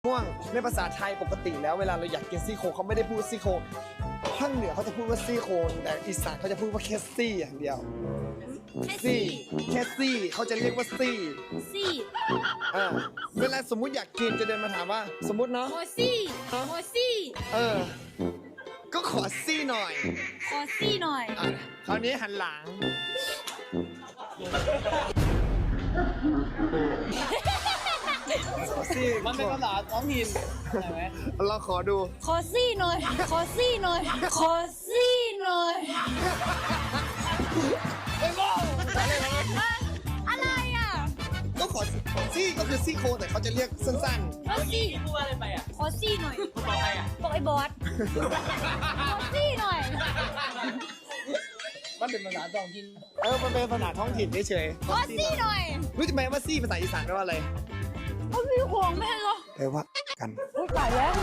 ม่วงในภาษาไทยปกติแล้วเวลาเราอยากกินซี่โครงเขาไม่ได้พูดซี่โครงภาคเหนือเขาจะพูดว่าซี่โครงแต่อีสานเขาจะพูดว่าแคสซี่อย่างเดียว แค่ ซี่ สี่ แคสซี่เขาจะเรียกว่าซี่ สี่ เวลาสมมุติอยากกินจะเดินมาถามว่า สมมุติเนาะ โมซี่โมซี่ ก็ขอซี่หน่อย ขอซี่หน่อย คราวนี้หันหลังขอซี่ มันเป็นภาษาท้องถิ่นใช่ไหม เราขอดู ขอซี่หน่อยขอซี่หน่อยขอซี่หน่อยอะไรอ่ะ ก็ขอซี่ก็คือซี่โครงแต่เขาจะเรียกสั้น ขอซี่ พูดว่าอะไรไปอ่ะ ขอซี่หน่อย คุณบอกใครอ่ะ บอกไอ้บอสขอซี่หน่อย มันเป็นภาษาท้องถิ่น ๆมันเป็นภาษาท้องถิ่นเฉย ขอซี่หน่อย ๆรู้ไหมว่าซี่ภาษาอีสานแปลว่าอะไร เขามีห่วงไม่ใช่เหรอ แปลว่ากัน อุ้ยตายแล้ว